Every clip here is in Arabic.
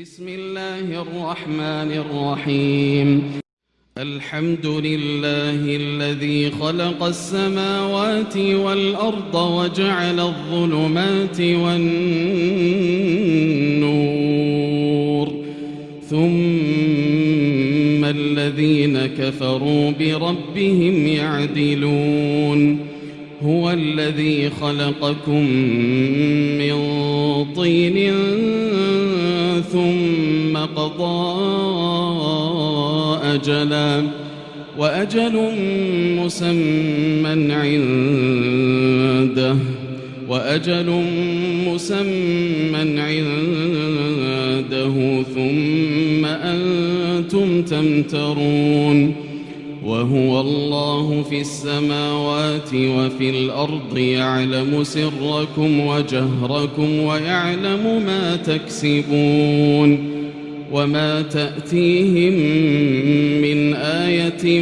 بسم الله الرحمن الرحيم. الحمد لله الذي خلق السماوات والأرض وجعل الظلمات والنور، ثم الذين كفروا بربهم يعدلون. هو الذي خلقكم من طين ثم قضى أجلا وأجل مسمى عنده ثم أنتم تمترون. وهو الله في السماوات وفي الأرض يعلم سركم وجهركم ويعلم ما تكسبون. وما تأتيهم من آية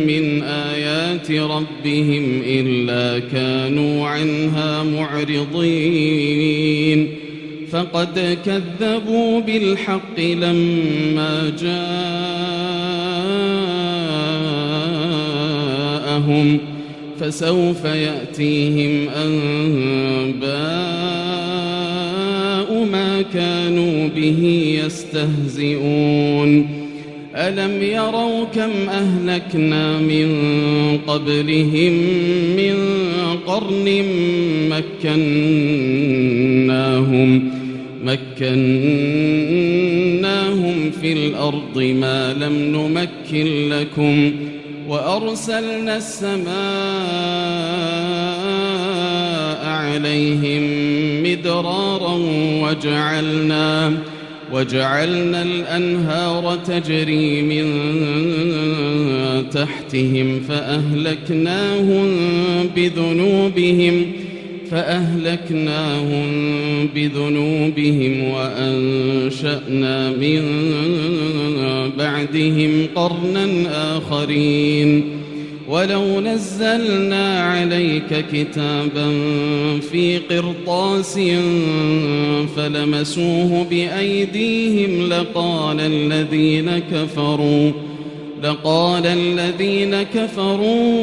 من آيات ربهم إلا كانوا عنها معرضين. فقد كذبوا بالحق لما جاءهم، فسوف يأتيهم أنباء ما كانوا به يستهزئون. ألم يروا كم أهلكنا من قبلهم من قرن مكناهم في الأرض ما لم نمكن لكم، وأرسلنا السماء عليهم مدرارا وجعلنا الأنهار تجري من تحتهم فأهلكناهم بذنوبهم وأنشأنا من بعدهم قرنا آخرين. ولو نزلنا عليك كتابا في قرطاس فلمسوه بأيديهم لقال الذين كفروا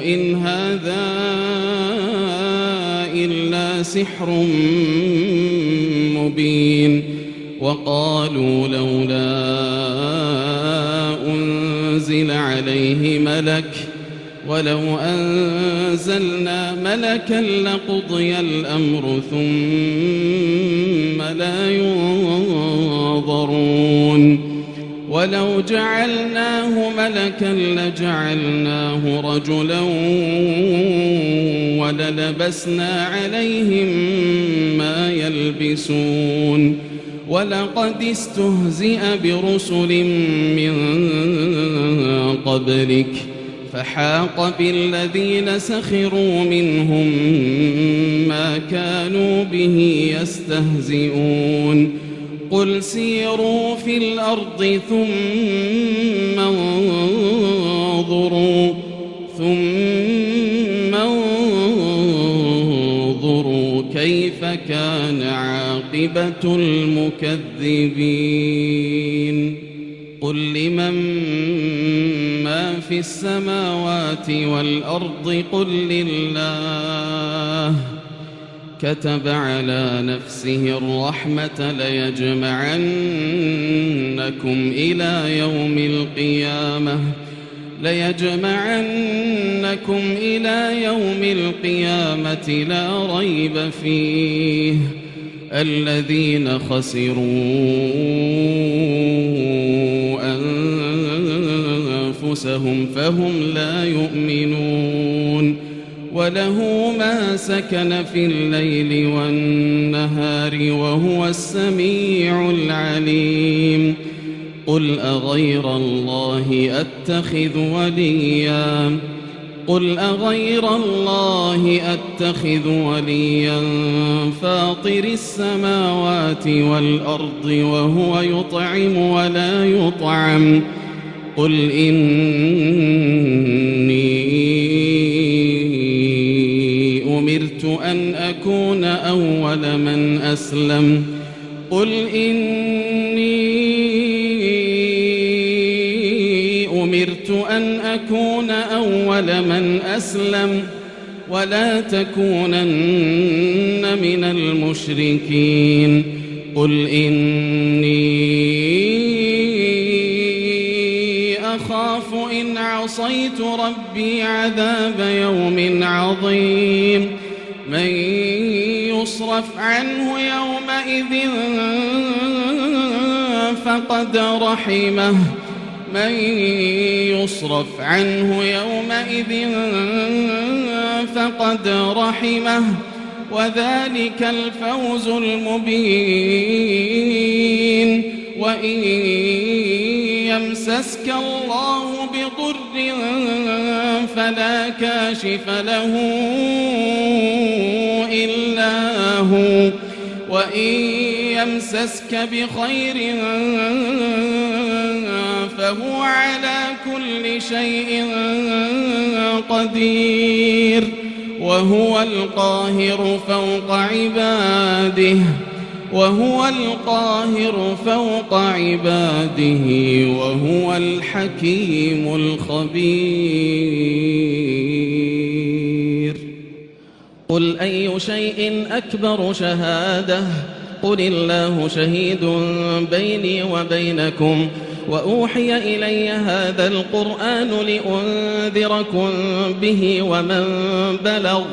إن هذا إلا سحر مبين. وقالوا لولا أنزل عليه ملك، ولو أنزلنا ملكا لقضي الأمر ثم لا ينظرون. ولو جعلناه ملكا لجعلناه رجلا وللبسنا عليهم ما يلبسون. ولقد استهزئ برسل من قبلك فحاق بالذين سخروا منهم ما كانوا به يستهزئون. قل سيروا في الأرض ثم انظروا كيف كان عاقبة المكذبين. قل لمن ما في السماوات والأرض قل لله. كتب على نفسه الرحمة ليجمعنكم إلى يوم القيامة لا ريب فيه. الذين خسروا أنفسهم فهم لا يؤمنون. وله ما سكن في الليل والنهار وهو السميع العليم. قل أغير الله أتخذ وليا فاطر السماوات والأرض وهو يطعم ولا يطعم. قل إني أمرت أن أكون أول من أسلم قل إني أمرت أن أكون أول من أسلم ولا تكونن من المشركين قل إني أخاف إن عصيت ربي عذاب يوم عظيم من يصرف عنه يومئذ فقد رحمه من يصرف عنه يومئذ فقد رحمه وذلك الفوز المبين وإن يمسسك الله بضر فلا كاشف له إلا هو وإن يمسسك بخير فهو على كل شيء قدير وهو القاهر فوق عباده وهو الحكيم الخبير قل أي شيء أكبر شهادة قل الله شهيد بيني وبينكم وأوحي إلي هذا القرآن لأنذركم به ومن بلغ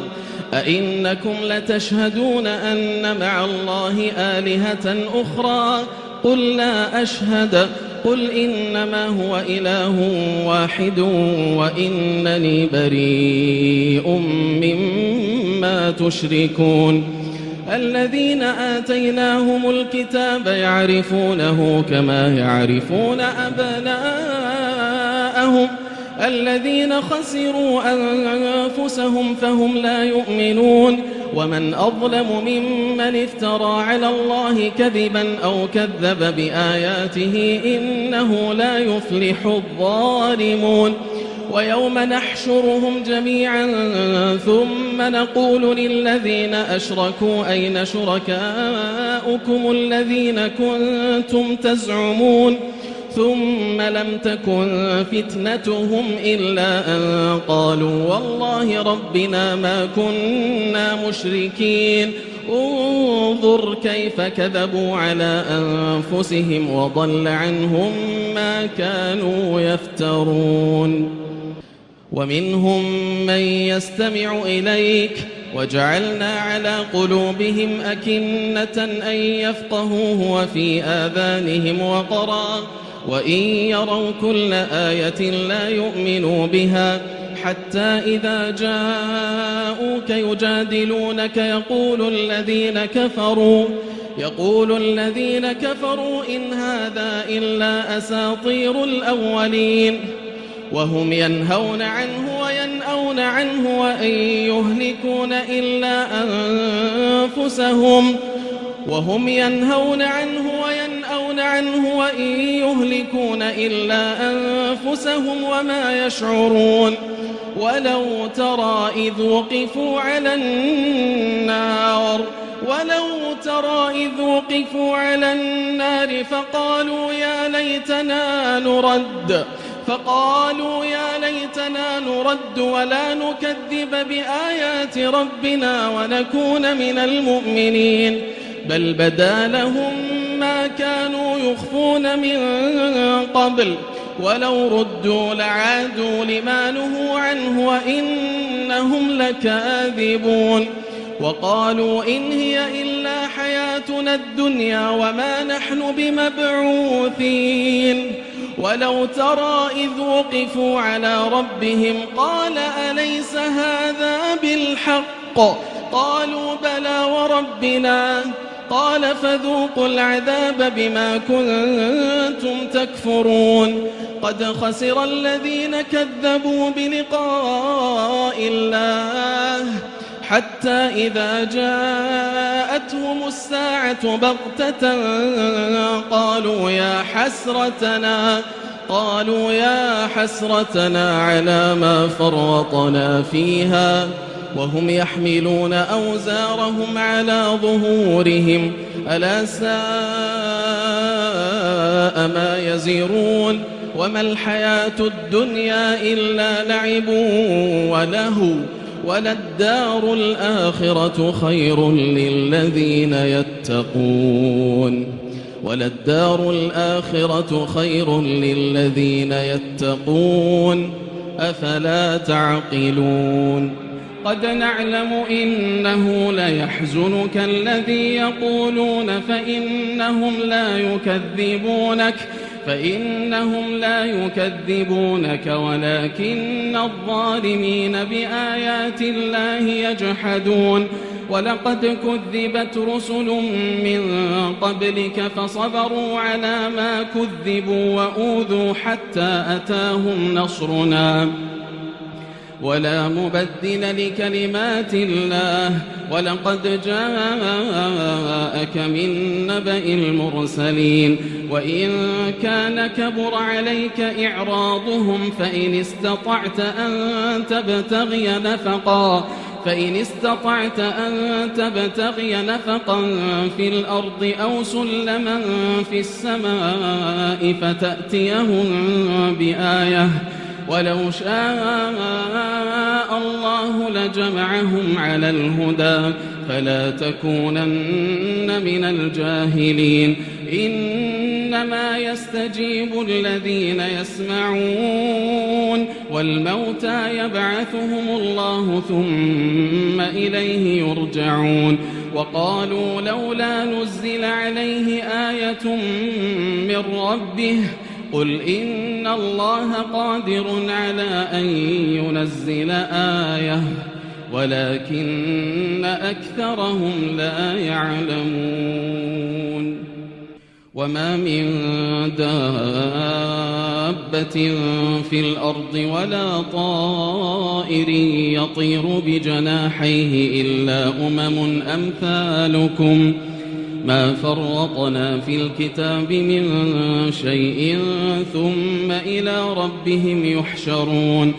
أئنكم لتشهدون أن مع الله آلهة أخرى قل لا أشهد قل إنما هو إله واحد وإنني بريء مما تشركون الذين آتيناهم الكتاب يعرفونه كما يعرفون أبناءهم الذين خسروا أنفسهم فهم لا يؤمنون ومن أظلم ممن افترى على الله كذبا أو كذب بآياته إنه لا يفلح الظالمون ويوم نحشرهم جميعا ثم نقول للذين أشركوا أين شركاؤكم الذين كنتم تزعمون ثم لم تكن فتنتهم إلا أن قالوا والله ربنا ما كنا مشركين انظر كيف كذبوا على أنفسهم وضل عنهم ما كانوا يفترون ومنهم من يستمع إليك وجعلنا على قلوبهم أكنة أن يفقهوه وفي آذانهم وقرا وإن يروا كل آية لا يؤمنوا بها حتى إذا جاءوك يجادلونك يقول الذين كفروا إن هذا إلا أساطير الأولين وهم ينهون عنه وينأون عنه وإن يهلكون إلا أنفسهم وما يشعرون ولو ترى إذ وقفوا على النار فقالوا يا ليتنا نرد ولا نكذب بآيات ربنا ونكون من المؤمنين بل بدا لهم ما كانوا يخفون من قبل ولو ردوا لعادوا لما نهوا عنه وإنهم لكاذبون وقالوا إن هي إلا حياتنا الدنيا وما نحن بمبعوثين ولو ترى إذ وقفوا على ربهم قال أليس هذا بالحق قالوا بلى وربنا قال فذوقوا العذاب بما كنتم تكفرون قد خسر الذين كذبوا بلقاء الله حتى إذا جاءتهم الساعة بغتة قالوا يا حسرتنا على ما فرطنا فيها وهم يحملون أوزارهم على ظهورهم ألا ساء ما يزرون وما الحياة الدنيا إلا لعب ولهو وللدار الآخرة خير للذين يتقون وللدار الآخرة خير للذين يتقون أفلا تعقلون قد نعلم إنه ليحزنك الذي يقولون فإنهم لا يكذبونك ولكن الظالمين بآيات الله يجحدون ولقد كذبت رسل من قبلك فصبروا على ما كذبوا وأوذوا حتى أتاهم نصرنا ولا مبدل لكلمات الله ولقد جاءك من نبأ المرسلين وإن كان كبر عليك إعراضهم فإن استطعت أن تبتغي نفقا في الأرض أو سلما في السماء فتأتيهم بآية ولو شاء الله لجمعهم على الهدى فلا تكونن من الجاهلين إنما يستجيب الذين يسمعون والموتى يبعثهم الله ثم إليه يرجعون وقالوا لولا نزل عليه آية من ربه قل إن الله قادر على أن ينزل آية ولكن أكثرهم لا يعلمون وما من دابة في الأرض ولا طائر يطير بجناحيه إلا أمم أمثالكم ما فرطنا في الكتاب من شيء ثم إلى ربهم يحشرون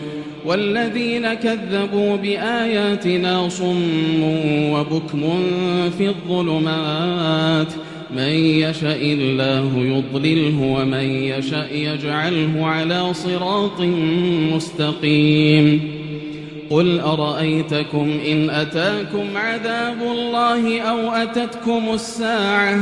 والذين كذبوا بآياتنا صم وبكم في الظلمات من يشاء الله يضلله ومن يشاء يجعله على صراط مستقيم قل أرأيتكم إن أتاكم عذاب الله أو أتتكم الساعة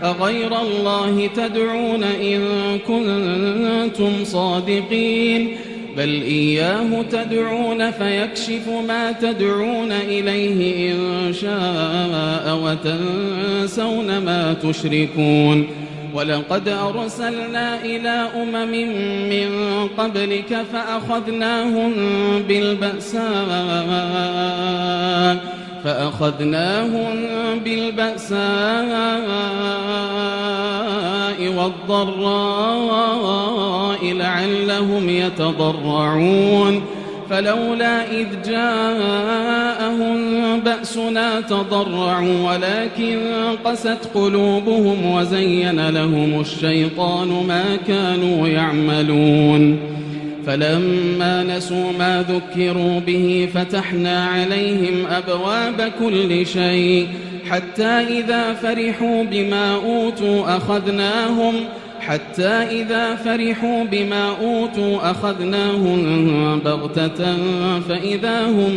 أغير الله تدعون إن كنتم صادقين بل إياه تدعون فيكشف ما تدعون إليه إن شاء وتنسون ما تشركون ولقد أرسلنا إلى أمم من قبلك فأخذناهم بالبأساء والضراء لعلهم يتضرعون فلولا إذ جاءهم بأسنا تضرعوا ولكن قست قلوبهم وزين لهم الشيطان ما كانوا يعملون فلما نسوا ما ذكروا به فتحنا عليهم أبواب كل شيء حتى إذا فرحوا بما أوتوا أخذناهم بغتة فإذا هم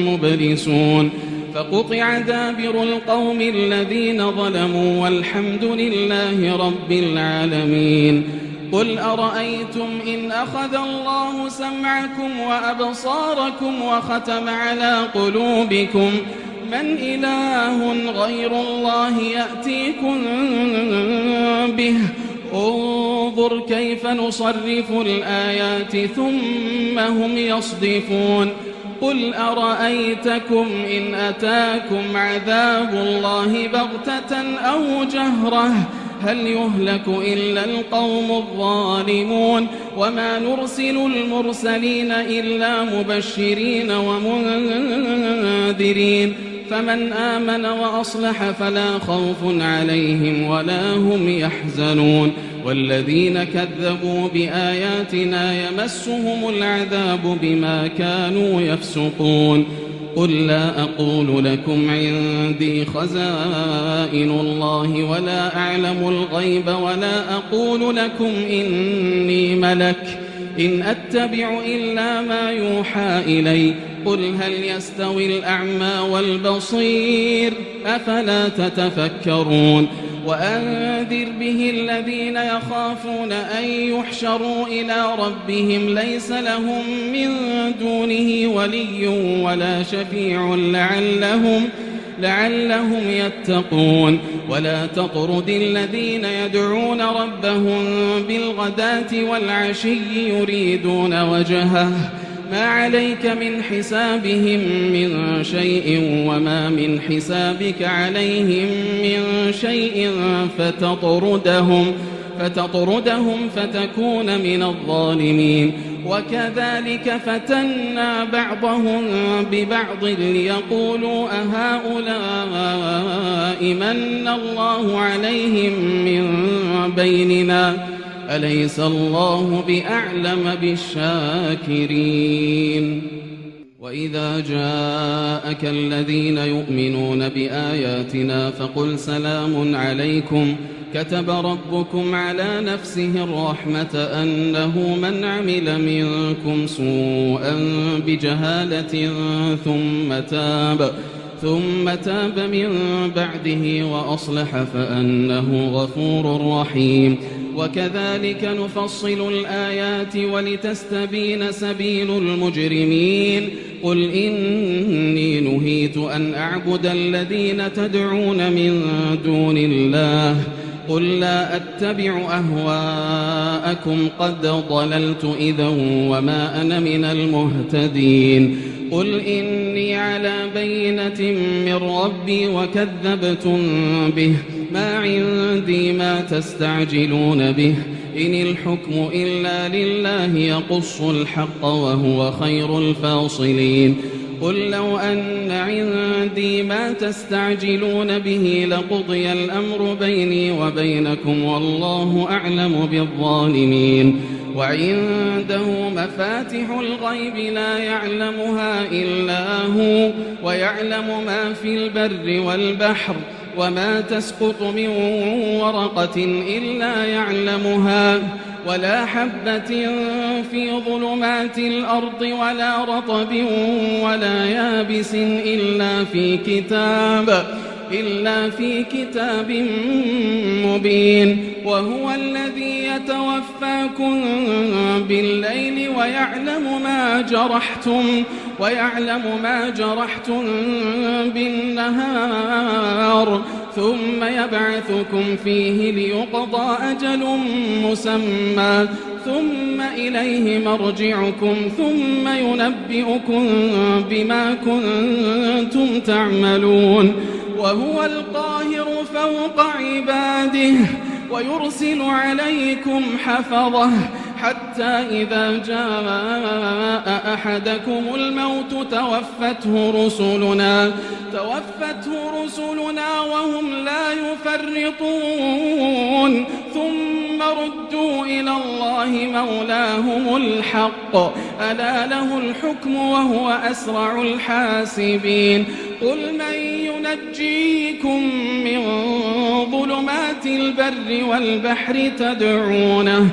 مبلسون فقطع دابر القوم الذين ظلموا والحمد لله رب العالمين قل أرأيتم إن أخذ الله سمعكم وأبصاركم وختم على قلوبكم من إله غير الله يأتيكم به انظر كيف نصرف الآيات ثم هم يصدفون قل أرأيتكم إن أتاكم عذاب الله بغتة أو جهرة هل يهلك إلا القوم الظالمون وما نرسل المرسلين إلا مبشرين ومنذرين فمن آمن وأصلح فلا خوف عليهم ولا هم يحزنون والذين كذبوا بآياتنا يمسهم العذاب بما كانوا يفسقون قل لا أقول لكم عندي خزائن الله ولا أعلم الغيب ولا أقول لكم إني ملك إن أتبع إلا ما يوحى إلي قل هل يستوي الأعمى والبصير أفلا تتفكرون وأنذر به الذين يخافون أن يحشروا إلى ربهم ليس لهم من دونه ولي ولا شفيع لعلهم يتقون ولا تطرد الذين يدعون ربهم بالغداة والعشي يريدون وجهه ما عليك من حسابهم من شيء وما من حسابك عليهم من شيء فتطردهم فتكون من الظالمين وكذلك فتنا بعضهم ببعض ليقولوا أهؤلاء من الله عليهم من بيننا أليس الله بأعلم بالشاكرين وإذا جاءك الذين يؤمنون بآياتنا فقل سلام عليكم كتب ربكم على نفسه الرحمة أنه من عمل منكم سوءا بجهالة ثم تاب من بعده وأصلح فأنه غفور رحيم وكذلك نفصل الآيات ولتستبين سبيل المجرمين قل إني نهيت أن أعبد الذين تدعون من دون الله قل لا أتبع أهواءكم قد ضللت إذا وما أنا من المهتدين قل إني على بينة من ربي وكذبتم به ما عندي ما تستعجلون به إن الحكم إلا لله يقص الحق وهو خير الفاصلين قل لو أن عندي ما تستعجلون به لقضي الأمر بيني وبينكم والله أعلم بالظالمين وعنده مفاتح الغيب لا يعلمها إلا هو ويعلم ما في البر والبحر وما تسقط من ورقة إلا يعلمها ولا حبة في ظلمات الأرض ولا رطب ولا يابس إلا في كتاب مبين وهو الذي يتوفاكم بالليل ويعلم ما جرحتم بالنهار ثم يبعثكم فيه ليقضى أجل مسمى ثم إليه مرجعكم ثم ينبئكم بما كنتم تعملون وهو القاهر فوق عباده ويرسل عليكم حفظه حتى إذا جاء أحدكم الموت توفته رسلنا وهم لا يفرطون ثم ردوا إلى الله مولاهم الحق ألا له الحكم وهو أسرع الحاسبين قل من ينجيكم من ظلمات البر والبحر تدعونه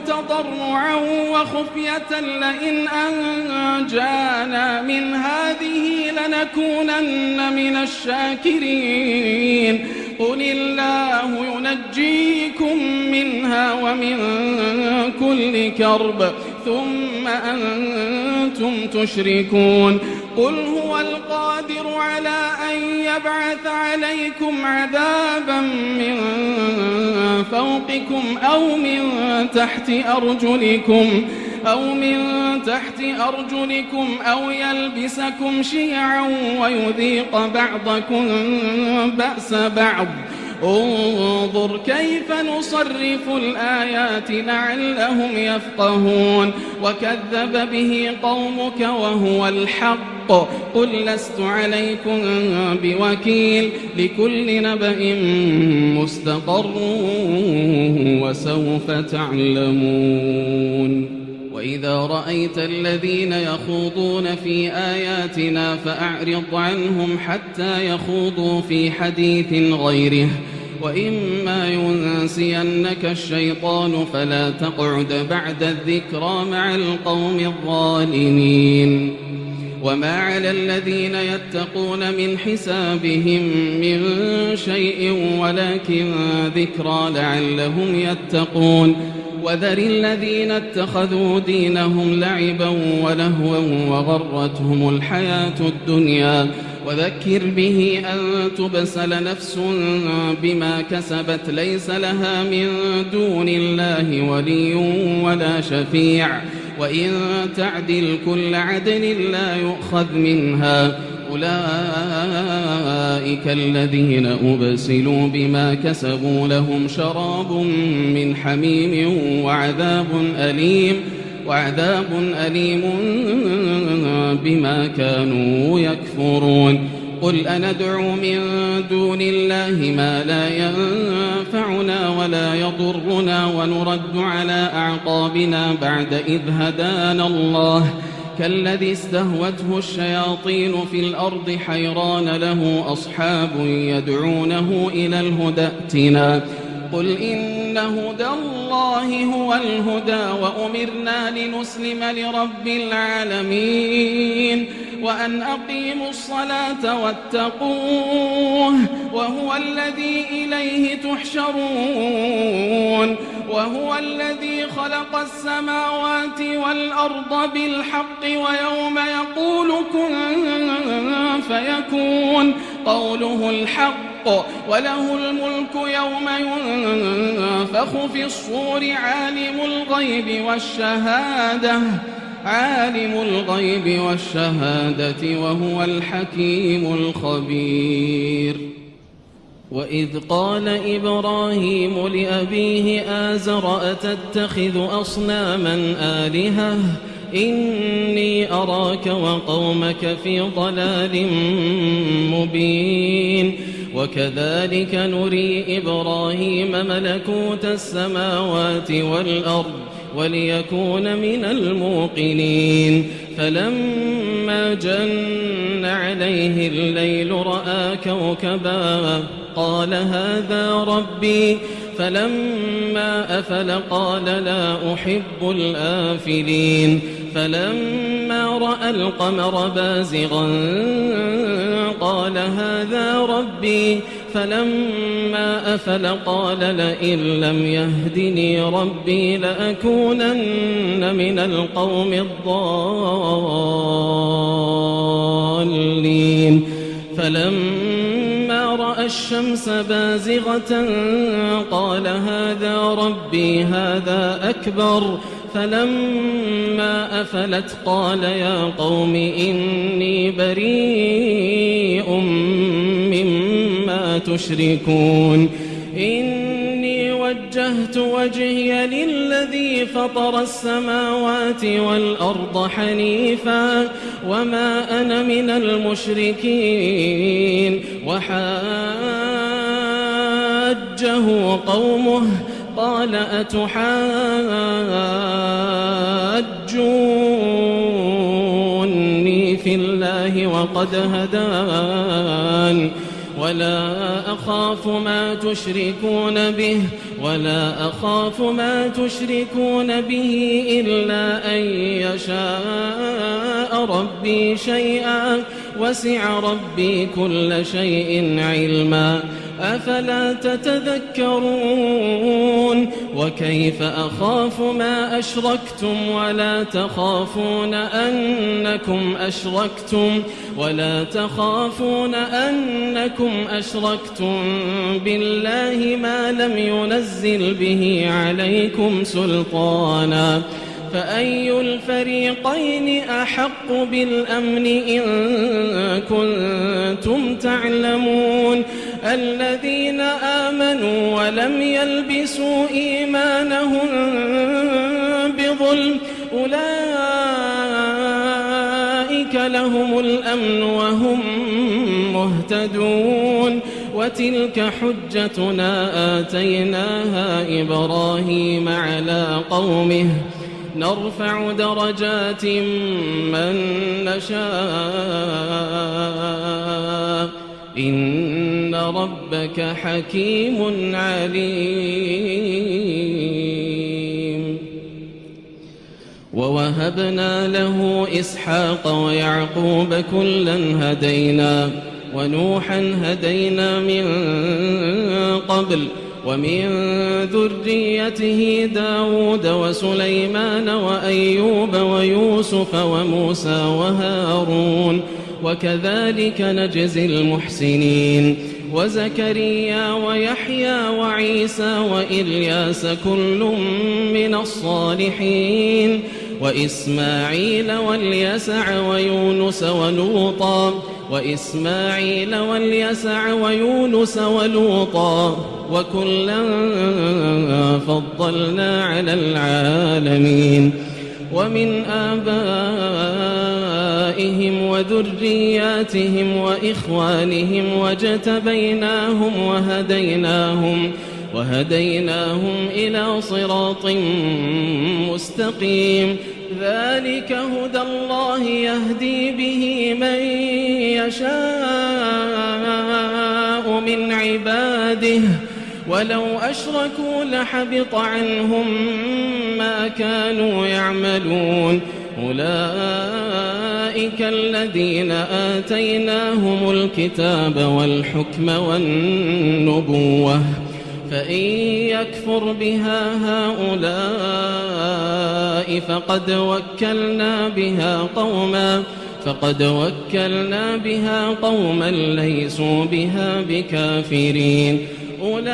تضرعا وخفية لئن أنجانا من هذه لنكونن من الشاكرين قل الله ينجيكم منها ومن كل كرب ثم أنتم تشركون قل هو القادر على أن يبعث عليكم عذابا من فوقكم أو من تحت أرجلكم أو يلبسكم شيعا ويذيق بعضكم بأس بعض انظر كيف نصرف الآيات لعلهم يفقهون وكذب به قومك وهو الحق قل لست عليكم بوكيل لكل نبأ مستقر وسوف تعلمون وإذا رأيت الذين يخوضون في آياتنا فأعرض عنهم حتى يخوضوا في حديث غيره، وإما ينسينك الشيطان فلا تقعد بعد الذكرى مع القوم الظالمين. وما على الذين يتقون من حسابهم من شيء ولكن ذكرى لعلهم يتقون. وذر الذين اتخذوا دينهم لعبا ولهوا وغرتهم الحياة الدنيا، وذكر به أن تبسل نفس بما كسبت ليس لها من دون الله ولي ولا شفيع، وإن تعدل كل عدل لا يؤخذ منها. أولئك الذين أبسلوا بما كسبوا لهم شراب من حميم وعذاب أليم بما كانوا يكفرون. قل أندعو من دون الله ما لا ينفعنا ولا يضرنا ونرد على أعقابنا بعد إذ هدانا الله، كالذي استهوته الشياطين في الأرض حيران له أصحاب يدعونه إلى الهدى ائتنا. قل إن هدى الله هو الهدى وأمرنا لنسلم لرب العالمين وأن أقيموا الصلاة واتقوه وهو الذي إليه تحشرون. وهو الذي خلق السماوات والأرض بالحق ويوم يقول كن فيكون قوله الحق وله الملك يوم ينفخ في الصور عالم الغيب والشهادة وهو الحكيم الخبير. وإذ قال إبراهيم لأبيه آزر أتتخذ أصناما آلهة إني أراك وقومك في ضلال مبين. وكذلك نري إبراهيم ملكوت السماوات والأرض وليكون من الموقنين. فلما جن عليه الليل رأى كوكبا قال هذا ربي، فلما أفل قال لا أحب الآفلين. فلما رأى القمر بازغا قال هذا ربي، فلما أفل قال لئن لم يهدني ربي لأكونن من القوم الضالين. فلما رأى الشمس بازغة قال هذا ربي هذا أكبر. فلما أفلت قال يا قوم إني بريء مما تشركون. إني وجهت وجهي للذي فطر السماوات والأرض حنيفا وما أنا من المشركين. وحاجه قومه قال أتحاجوني في الله وقد هدان ولا أخاف ما تشركون به إلا أن يشاء ربي شيئا وسع ربي كل شيء علما أفلا تتذكرون. وكيف أخاف ما أشركتم ولا تخافون أنكم أشركتم بالله ما لم ينزل به عليكم سلطانا. فأي الفريقين أحق بالأمن إن كنتم تعلمون. الذين آمنوا ولم يلبسوا إيمانهم بظلم أولئك لهم الأمن وهم مهتدون. وتلك حجتنا آتيناها إبراهيم على قومه نرفع درجات من نشاء إن ربك حكيم عليم. ووهبنا له إسحاق ويعقوب كلا هدينا ونوحا هدينا من قبل ومن ذريته داود وسليمان وأيوب ويوسف وموسى وهارون وكذلك نجزي المحسنين وزكريا ويحيى وعيسى وإلياس كل من الصالحين وإسماعيل واليسع ويونس ولوطا وكلا فضلنا على العالمين. ومن آبائهم وذرياتهم وإخوانهم واجتبيناهم وهديناهم إلى صراط مستقيم. ذلك هدى الله يهدي به من يشاء من عباده ولو أشركوا لحبط عنهم ما كانوا يعملون. أولئك الذين آتيناهم الكتاب والحكم والنبوة فإن يكفر بها هؤلاء فقد وكلنا بها قوما ليسوا بها بكافرين. أولئك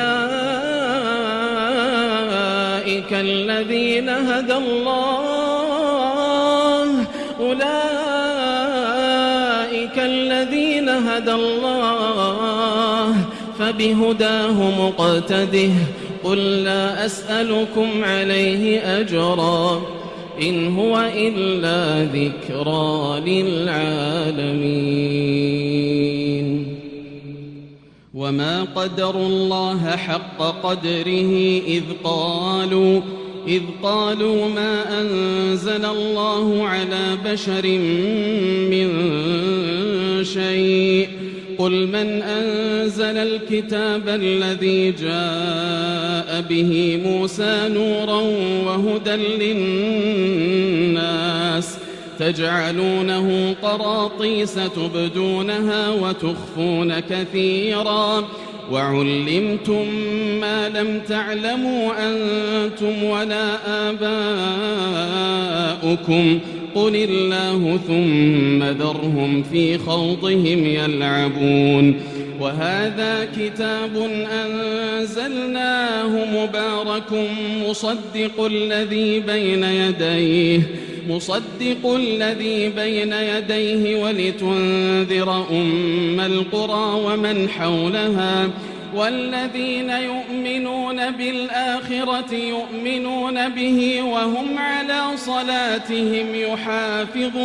الذين هدى الله فبهداه مقتده. قل لا أسألكم عليه أجرا إن هو إلا ذكرى للعالمين. وما قدروا الله حق قدره إذ قالوا ما أنزل الله على بشر من شيء. قل من أنزل الكتاب الذي جاء به موسى نورا وهدى للناس تجعلونه قراطيس تبدونها وتخفون كثيرا وعلمتم ما لم تعلموا أنتم ولا آباؤكم قل الله ثم ذرهم في خوضهم يلعبون. وهذا كتاب أنزلناه مبارك مصدق الذي بين يديه ولتنذر أم القرى ومن حولها والذين يؤمنون بالآخرة يؤمنون به وهم على صلاتهم يحافظون.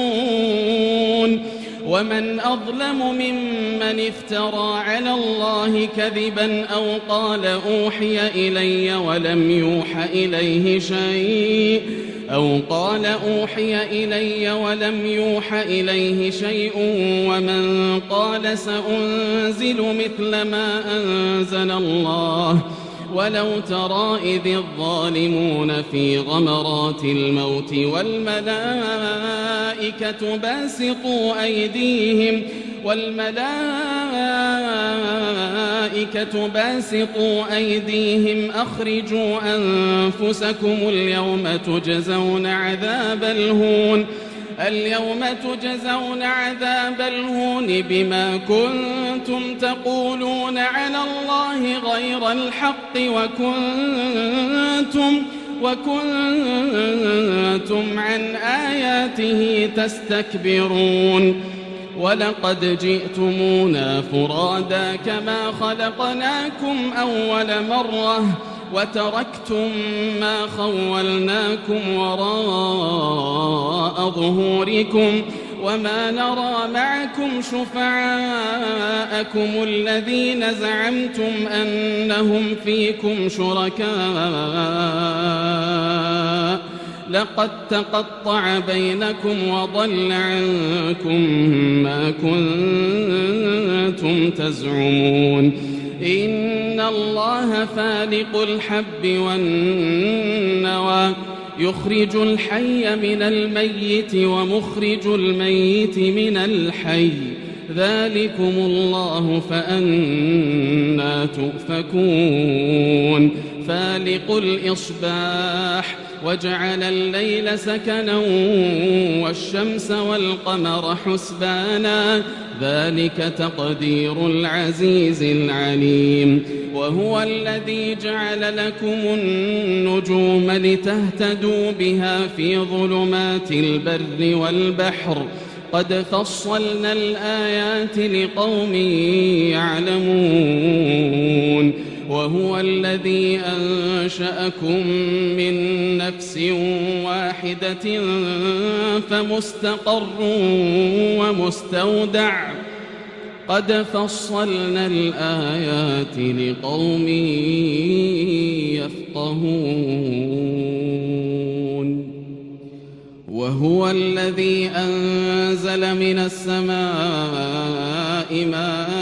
ومن أظلم ممن افترى على الله كذبا أو قال أوحي إلي ولم يوح إليه شيء ومن قال سأنزل مثل ما أنزل الله. ولو ترى إذ الظالمون في غمرات الموت والملائكة باسطوا أيديهم أخرجوا أنفسكم اليوم تجزون عذاب الهون بما كنتم تقولون على الله غير الحق وكنتم عن آياته تستكبرون. ولقد جئتمونا فرادا كما خلقناكم أول مرة وتركتم ما خولناكم وراء ظهوركم وما نرى معكم شفعاءكم الذين زعمتم أنهم فيكم شركاء لقد تقطع بينكم وضل عنكم ما كنتم تزعمون إن الله فالق الحب والنوى يخرج الحي من الميت ومخرج الميت من الحي ذلكم الله فأنى تؤفكون فالق الإصباح وجعل الليل سكنا والشمس والقمر حسبانا ذلك تقدير العزيز العليم وهو الذي جعل لكم النجوم لتهتدوا بها في ظلمات البر والبحر قد فصلنا الآيات لقوم يعلمون وهو الذي أنشأكم من نفس واحدة فمستقر ومستودع قد فصلنا الآيات لقوم يفقهون وهو الذي أنزل من السماء ماء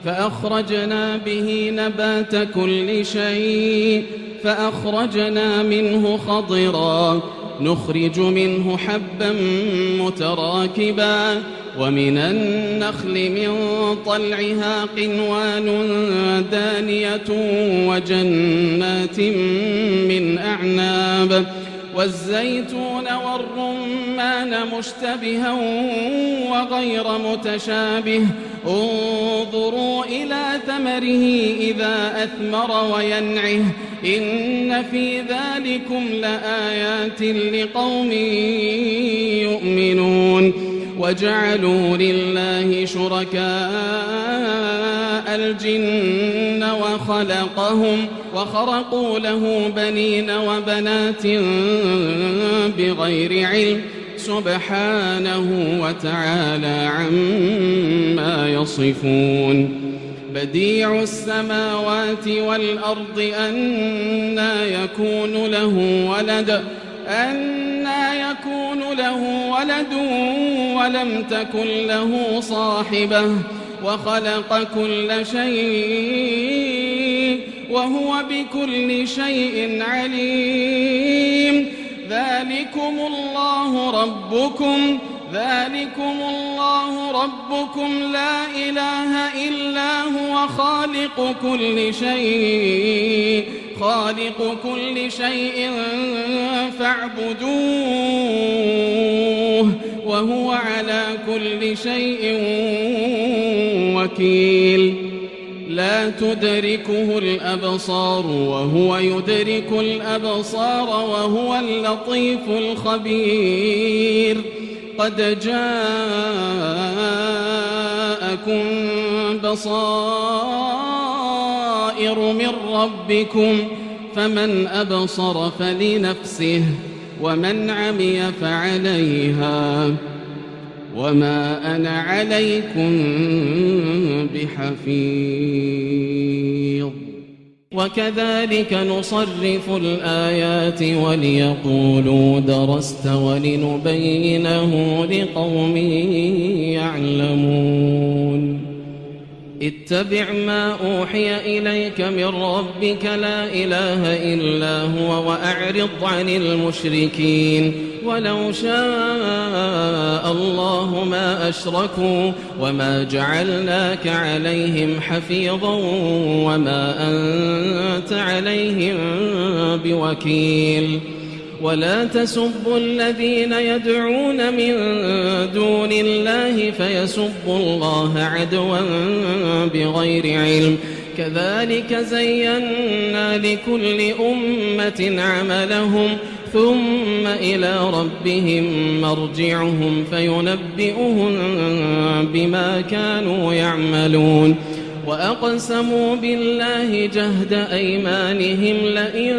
فأخرجنا به نبات كل شيء فأخرجنا منه خضرا نخرج منه حبا متراكبا ومن النخل من طلعها قنوان دانية وجنات من أعناب والزيتون والرمان مشتبها وغير متشابه انظروا إلى ثمره إذا أثمر وينعه إن في ذلكم لآيات لقوم يؤمنون وجعلوا لله شركاء الجن وخرقوا له بنين وبنات بغير علم سبحانه وتعالى عما يصفون بديع السماوات والأرض أنى يكون له ولد ولم تكن له صاحبة وخلق كل شيء وهو بكل شيء عليم ذلكم الله ربكم لا إله إلا هو خالق كل شيء فاعبدوه وهو على كل شيء وكيل لا تدركه الأبصار وهو يدرك الأبصار وهو اللطيف الخبير قد جاءكم بصائر من ربكم فمن أبصر فلنفسه ومن عمي فعليها وما أنا عليكم بحفيظ وكذلك نصرف الآيات وليقولوا درست ولنبينه لقوم يعلمون اتبع ما أوحي إليك من ربك لا إله إلا هو وأعرض عن المشركين ولو شاء الله ما أشركوا وما جعلناك عليهم حفيظا وما أنت عليهم بوكيل ولا تسبوا الذين يدعون من دون الله فيسبوا الله عدوا بغير علم كذلك زينا لكل أمة عملهم ثم إلى ربهم مرجعهم فينبئهم بما كانوا يعملون وأقسموا بالله جهد أيمانهم لئن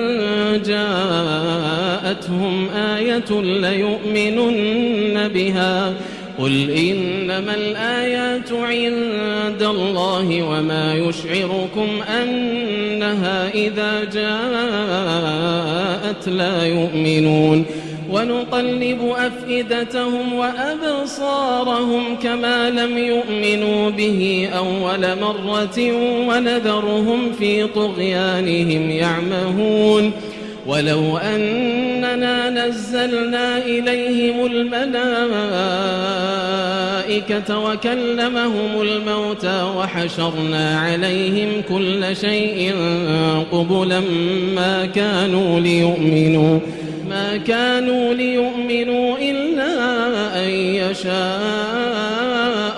جاءتهم آية ليؤمنن بها قل إنما الآيات عند الله وما يشعركم أنها إذا جاءت لا يؤمنون ونقلب أفئدتهم وأبصارهم كما لم يؤمنوا به أول مرة ونذرهم في طغيانهم يعمهون ولو أننا نزلنا إليهم الملائكة وكلمهم الموتى وحشرنا عليهم كل شيء قبلا ما كانوا ليؤمنوا إلا أن يشاء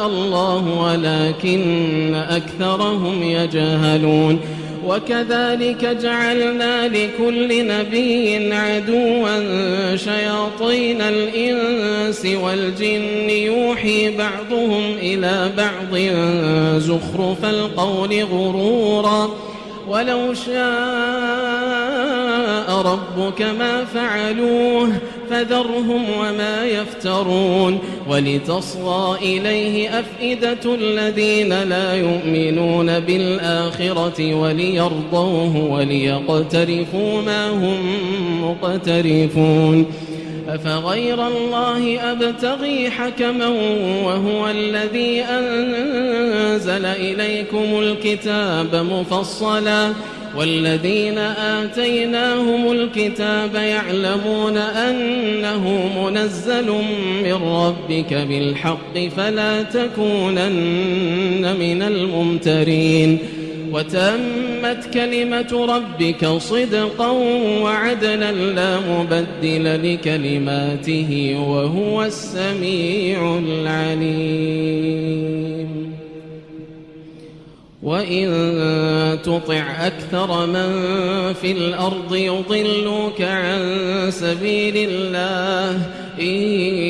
الله ولكن أكثرهم يجهلون وكذلك جعلنا لكل نبي عدوا شياطين الإنس والجن يوحي بعضهم إلى بعض زخرف القول غرورا ولو شاء ربك ما فعلوه فذرهم وما يفترون ولتصغى إليه أفئدة الذين لا يؤمنون بالآخرة وليرضوه وليقترفوا ما هم مقترفون أفغير الله أبتغي حكما وهو الذي أنزل إليكم الكتاب مفصلا والذين آتيناهم الكتاب يعلمون أنه منزل من ربك بالحق فلا تكونن من الممترين وتمت كلمة ربك صدقا وعدلا لا مبدل لكلماته وهو السميع العليم وإن تطع أكثر من في الأرض يضلوك عن سبيل الله إن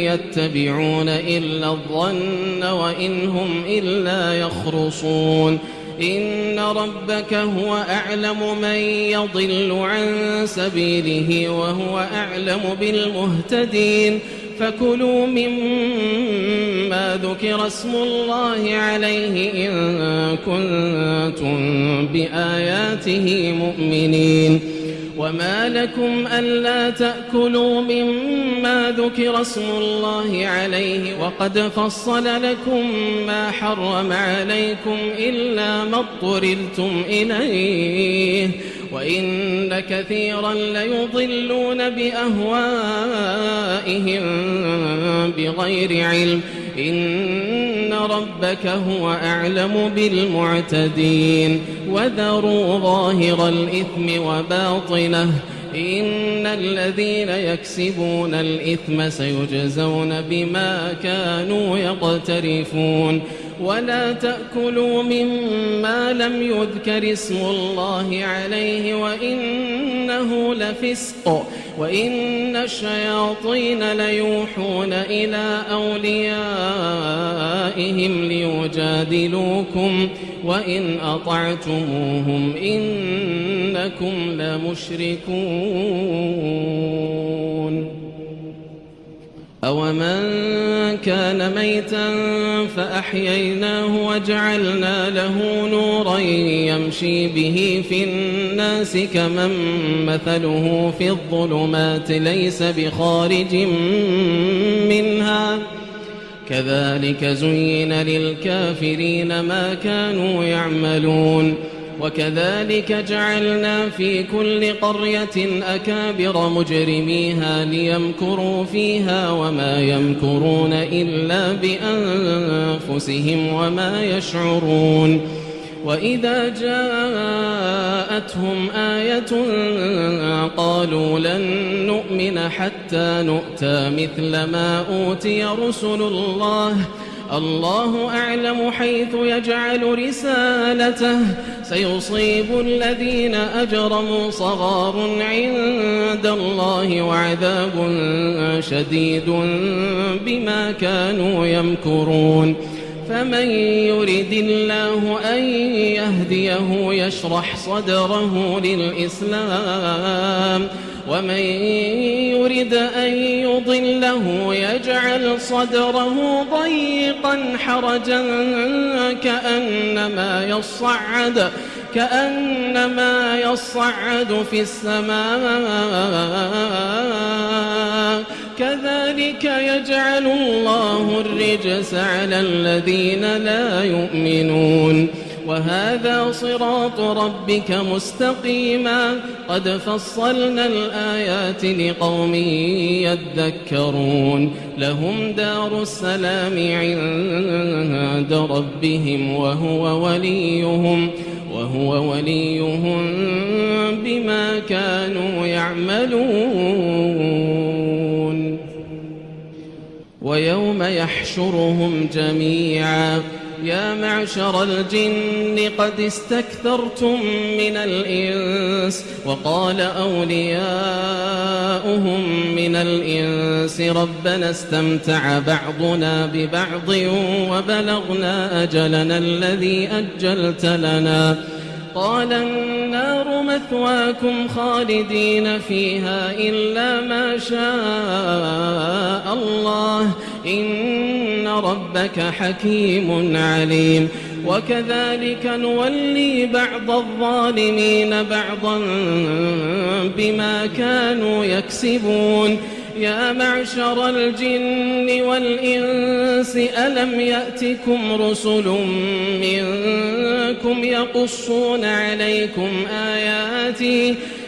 يتبعون إلا الظن وإن هم إلا يخرصون إن ربك هو أعلم من يضل عن سبيله وهو أعلم بالمهتدين فكلوا مما ذكر اسم الله عليه إن كنتم بآياته مؤمنين وما لكم ألا تأكلوا مما ذكر اسم الله عليه وقد فصل لكم ما حرم عليكم إلا ما اضطررتم إليه وإن كثيرا ليضلون بأهوائهم بغير علم إن ربك هو أعلم بالمعتدين وذروا ظاهر الإثم وباطنه إن الذين يكسبون الإثم سيجزون بما كانوا يقترفون ولا تأكلوا مما لم يذكر اسم الله عليه وإنه لفسق وإن الشياطين ليوحون إلى أوليائهم ليجادلوكم وإن أطعتموهم إنكم لمشركون أومن كان ميتا فأحييناه وجعلنا له نورا يمشي به في الناس كمن مثله في الظلمات ليس بخارج منها كذلك زين للكافرين ما كانوا يعملون وكذلك جعلنا في كل قرية أكابر مجرميها ليمكروا فيها وما يمكرون إلا بأنفسهم وما يشعرون وإذا جاءتهم آية قالوا لن نؤمن حتى نؤتى مثل ما أوتي رسل الله أعلم حيث يجعل رسالته سيصيب الذين أجرموا صغار عند الله وعذاب شديد بما كانوا يمكرون فمن يرد الله أن يهديه يشرح صدره للإسلام ومن يرد أن يضله يجعل صدره ضيقا حرجا كأنما يصعد في السماء كذلك يجعل الله الرجس على الذين لا يؤمنون وهذا صراط ربك مستقيما قد فصلنا الآيات لقوم يذكرون لهم دار السلام عند ربهم وهو وليهم بما كانوا يعملون ويوم يحشرهم جميعا يا معشر الجن قد استكثرتم من الإنس وقال أولياؤهم من الإنس ربنا استمتع بعضنا ببعض وبلغنا أجلنا الذي أجلت لنا قال النار مثواكم خالدين فيها إلا ما شاء الله إن ربك حكيم عليم وكذلك نولي بعض الظالمين بعضا بما كانوا يكسبون يا معشر الجن والإنس ألم يأتكم رسل منكم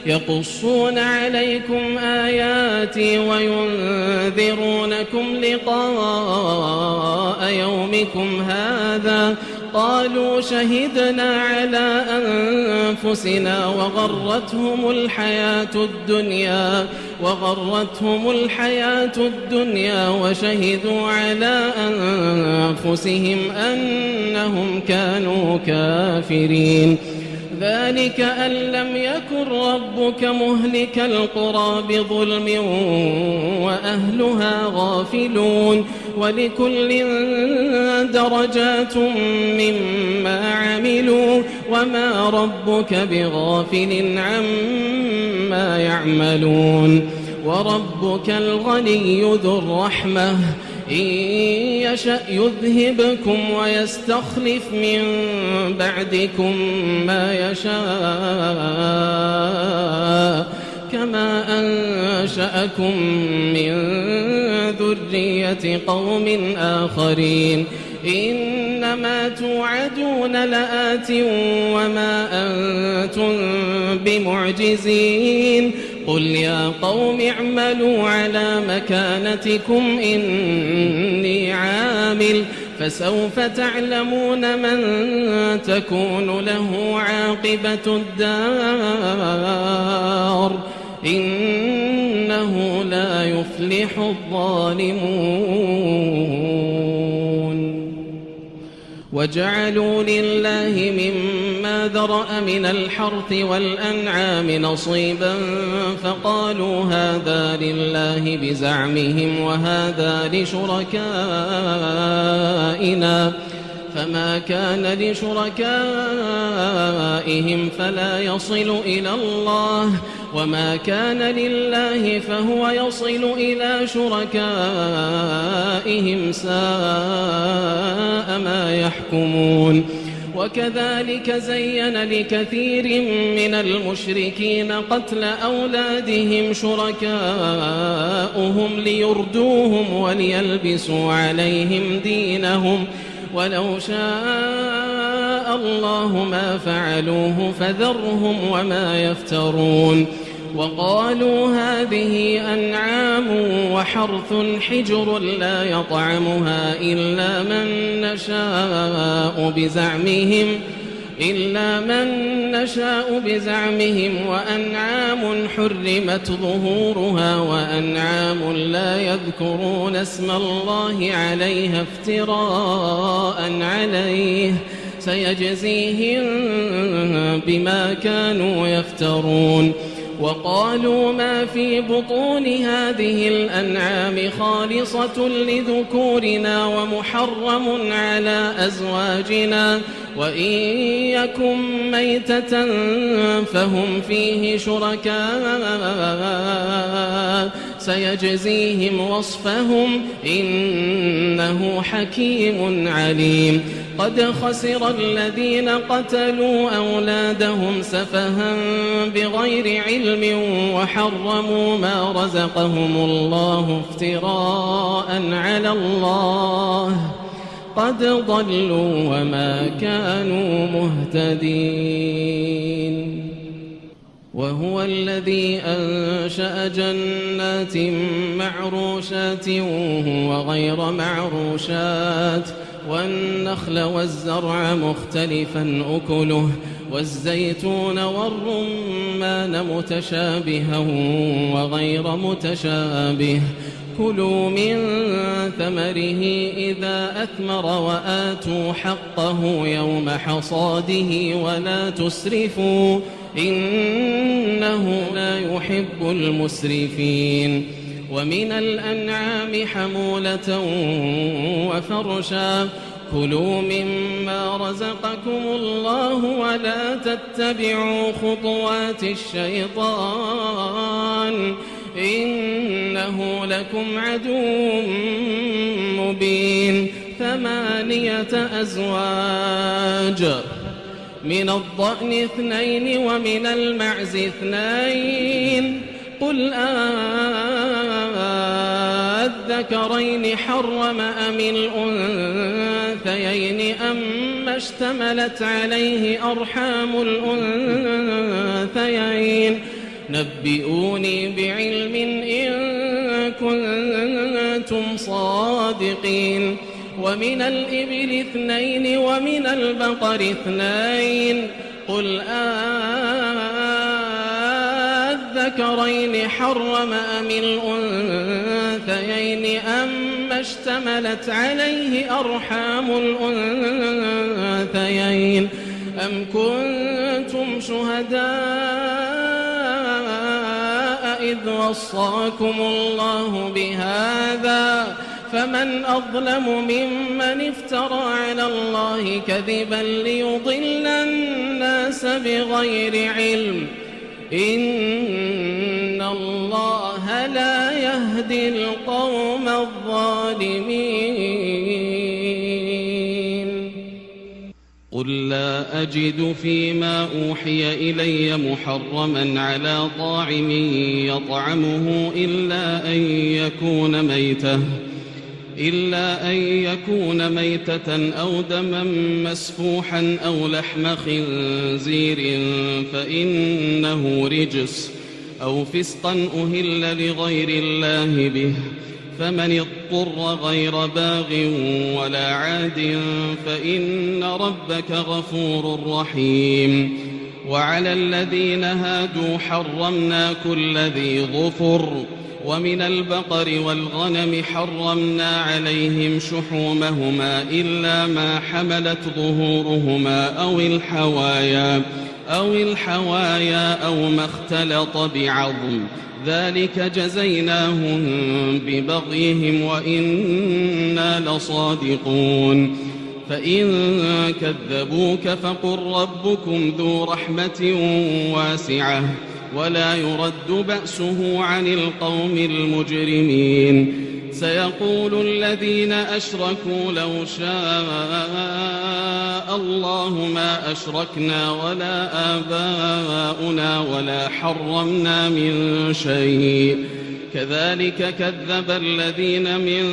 يقصون عليكم آياتي وينذرونكم لقاء يومكم هذا قالوا شهدنا على أنفسنا وغرتهم الحياة الدنيا وشهدوا على أنفسهم أنهم كانوا كافرين ذلك أن لم يكن ربك مهلك القرى بظلم وأهلها غافلون ولكل درجات مما عملوا وما ربك بغافل عما يعملون وربك الغني ذو الرحمة إن يشأ يذهبكم ويستخلف من بعدكم ما يشاء كما أنشأكم من ذرية قوم آخرين إنما توعدون لآت وما أنتم بمعجزين قل يا قوم اعملوا على مكانتكم إني عامل فسوف تعلمون من تكون له عاقبة الدار إنه لا يفلح الظالمون وجعلوا لله مما ذرأ من الحرث والأنعام نصيبا فقالوا هذا لله بزعمهم وهذا لشركائنا فما كان لشركائهم فلا يصل إلى الله وما كان لله فهو يصل إلى شركائهم ساء ما يحكمون وكذلك زين لكثير من المشركين قتل أولادهم شركاؤهم ليردوهم وليلبسوا عليهم دينهم ولو شاء الله ما فعلوه فذرهم وما يفترون وقالوا هذه أنعام وحرث حجر لا يطعمها إلا من نشاء بزعمهم وأنعام حرمت ظهورها وأنعام لا يذكرون اسم الله عليها افتراء عليه سيجزيهم بما كانوا يفترون وقالوا ما في بطون هذه الأنعام خالصة لذكورنا ومحرم على أزواجنا وإن يكن ميتة فهم فيه شركاء سيجزيهم وصفهم إنه حكيم عليم. قد خسر الذين قتلوا أولادهم سفها بغير علم وحرموا ما رزقهم الله افتراء على الله قد ضلوا وما كانوا مهتدين. وهو الذي أنشأ جنات معروشات وغير معروشات والنخل والزرع مختلفا أكله والزيتون والرمان متشابها وغير متشابه كلوا من ثمره إذا أثمر وآتوا حقه يوم حصاده ولا تسرفوا إنه لا يحب المسرفين. ومن الأنعام حمولة وفرشا كلوا مما رزقكم الله ولا تتبعوا خطوات الشيطان إنه لكم عدو مبين. 8 أزواج من الضأن 2 ومن المعز 2 قل الذكرين حرم أم الأنثيين أما اشتملت عليه أرحام الأنثيين نبئوني بعلم إن كنتم صادقين. ومن الإبل 2 ومن البقر 2 قل الذكرين حرم أم الأنثيين أما اشتملت عليه أرحام الأنثيين أم كنتم شهداء إذ وصاكم الله بهذا فمن أظلم ممن افترى على الله كذبا ليضل الناس بغير علم إن الله لا يهدي القوم الظالمين. قل لا أجد فيما أوحي إلي محرما على طاعم يطعمه إلا أن يكون ميتة أو دما مسفوحا أو لحم خنزير فإنه رجس أو فسقا أهل لغير الله به فمن اضطر غير باغ ولا عاد فإن ربك غفور رحيم. وعلى الذين هادوا حرمنا كل ذي ظفر ومن البقر والغنم حرمنا عليهم شحومهما إلا ما حملت ظهورهما أو الحوايا أو ما اختلط بعظم ذلك جزيناهم ببغيهم وإنا لصادقون. فإن كذبوك فقل ربكم ذو رحمة واسعة ولا يرد بأسه عن القوم المجرمين. سيقول الذين أشركوا لو شاء الله ما أشركنا ولا آباؤنا ولا حرمنا من شيء كذلك كذب الذين من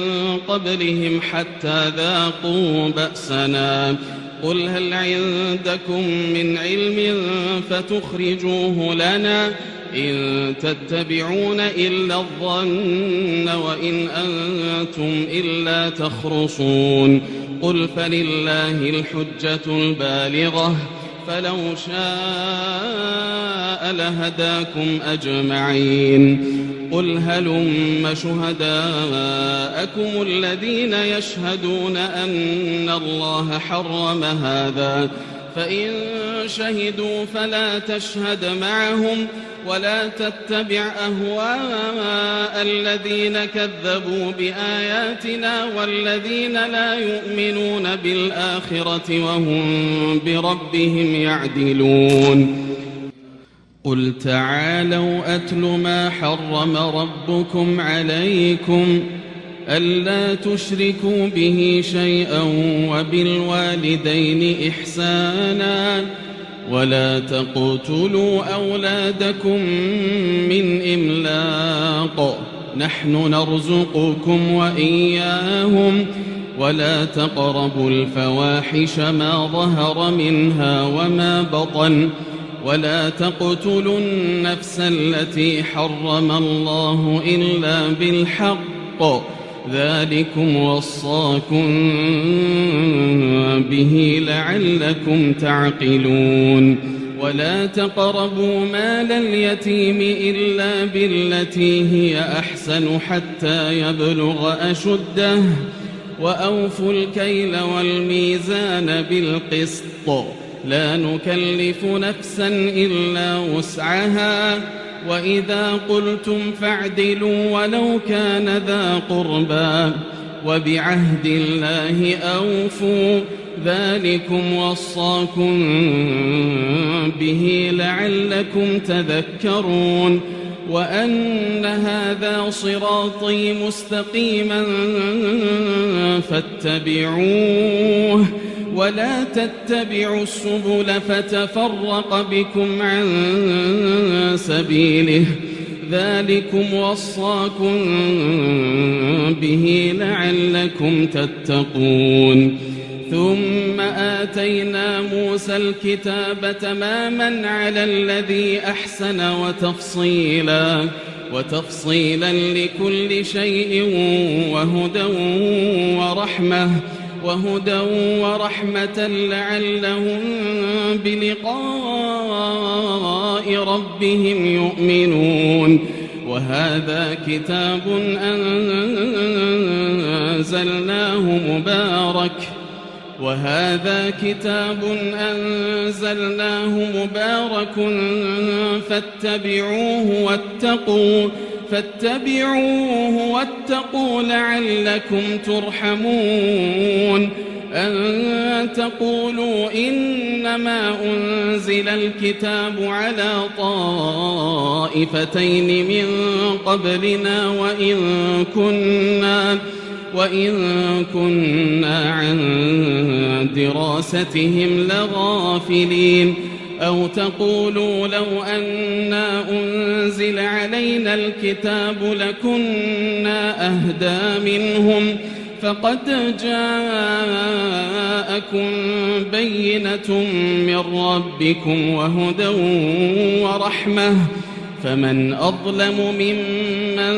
قبلهم حتى ذاقوا بأسنا. قل هل عندكم من علم فتخرجوه لنا إن تتبعون إلا الظن وإن أنتم إلا تخرصون. قل فلله الحجة البالغة فلو شاء لهداكم أجمعين. قل هلم شهداءكم الذين يشهدون أن الله حرم هذا فإن شهدوا فلا تشهد معهم ولا تتبع أهواء الذين كذبوا بآياتنا والذين لا يؤمنون بالآخرة وهم بربهم يعدلون. قل تعالوا أتل ما حرم ربكم عليكم ألا تشركوا به شيئا وبالوالدين إحسانا ولا تقتلوا أولادكم من إملاق نحن نرزقكم وإياهم ولا تقربوا الفواحش ما ظهر منها وما بطن ولا تقتلوا النفس التي حرم الله إلا بالحق ذلكم وصاكم به لعلكم تعقلون. ولا تقربوا مال اليتيم إلا بالتي هي أحسن حتى يبلغ أشده وأوفوا الكيل والميزان بالقسط لا نكلف نفسا إلا وسعها وإذا قلتم فاعدلوا ولو كان ذا قربى وبعهد الله أوفوا ذلكم وصاكم به لعلكم تذكرون. وأن هذا صراطي مستقيما فاتبعوه ولا تتبعوا السبل فتفرق بكم عن سبيله ذلكم وصاكم به لعلكم تتقون. ثم آتينا موسى الكتاب تماما على الذي أحسن وتفصيلا لكل شيء وهدى ورحمة لعلهم بلقاء ربهم يؤمنون. وهذا كتاب أنزلناه مبارك فاتبعوه واتقوا لعلكم ترحمون. أن تقولوا إنما أنزل الكتاب على طائفتين من قبلنا وإن كنا عن دراستهم لغافلين. أو تقولوا لو أنا أنزل علينا الكتاب لكنا أهدى منهم فقد جاءكم بينة من ربكم وهدى ورحمة فمن أظلم ممن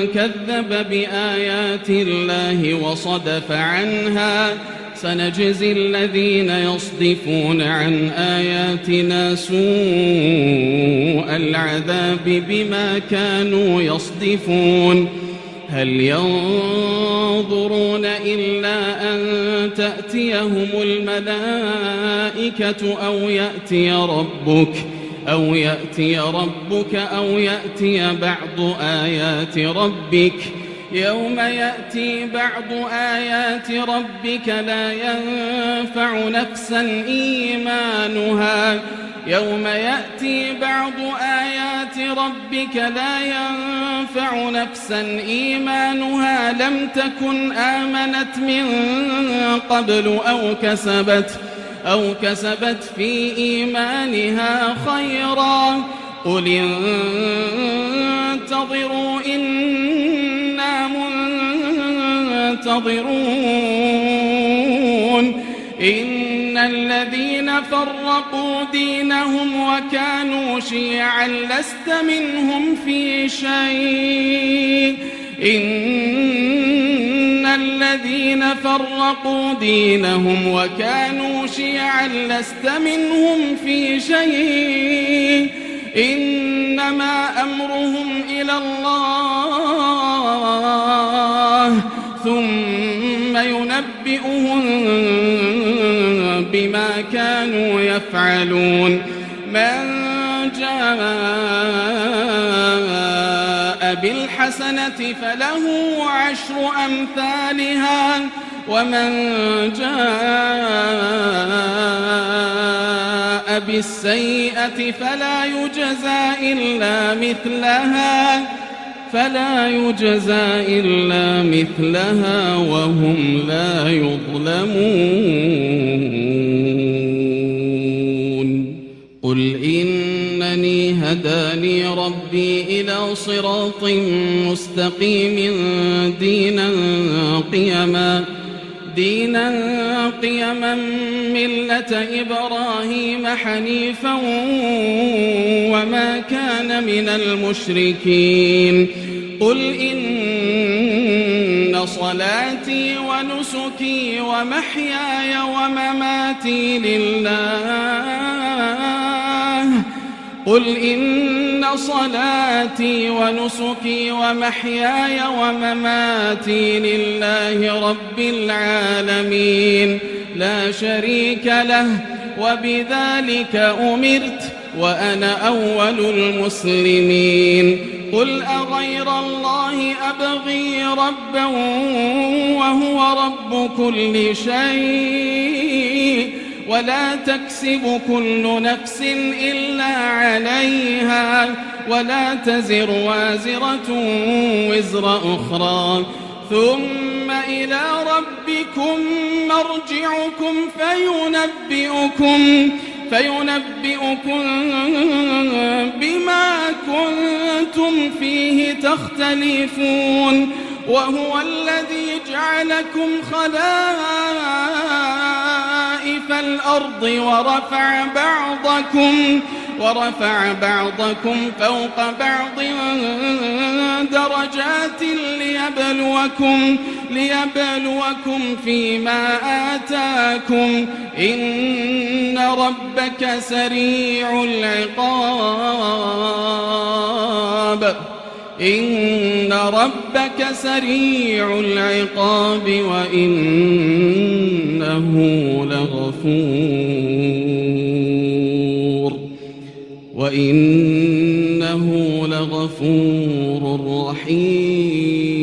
كذب بآيات الله وصدف عنها سنجزي الذين يصدفون عن آياتنا سوء العذاب بما كانوا يصدفون. هل ينظرون إلا أن تأتيهم الملائكة أو يأتي ربك أو يأتي بعض آيات ربك يوم يأتي بعض آيات ربك لا ينفع نفسا إيمانها لم تكن آمنت من قبل أو كسبت في إيمانها خيرا قل انتظروا إنا منتظرون. إن الذين فرقوا دينهم وكانوا شيعا لست منهم في شيء إن الذين فرقوا دينهم وكانوا شيعا لست منهم في شيء إنما أمرهم إلى الله ثم ينبئهم بما كانوا يفعلون من جاء بالحسنة فله 10 أمثالها ومن جاء بالسيئة فلا يجزى إلا مثلها وهم لا يظلمون قل إنني هداني ربي إلى صراط مستقيم دينا قيما ملة إبراهيم حنيفا وما كان من المشركين قل إن صلاتي ونسكي ومحياي ومماتي لله رب العالمين لا شريك له وبذلك أمرت وأنا أول المسلمين قل أغير الله أبغي ربا وهو رب كل شيء ولا تكسب كل نفس إلا عليها ولا تزر وازرة وزر أخرى ثم إلى ربكم مرجعكم فينبئكم بما كنتم فيه تختلفون وهو الذي جعلكم خلائف الأرض ورفع بعضكم فوق بعض درجات ليبلوكم فيما آتاكم إن ربك سريع العقاب وإنه لغفور رحيم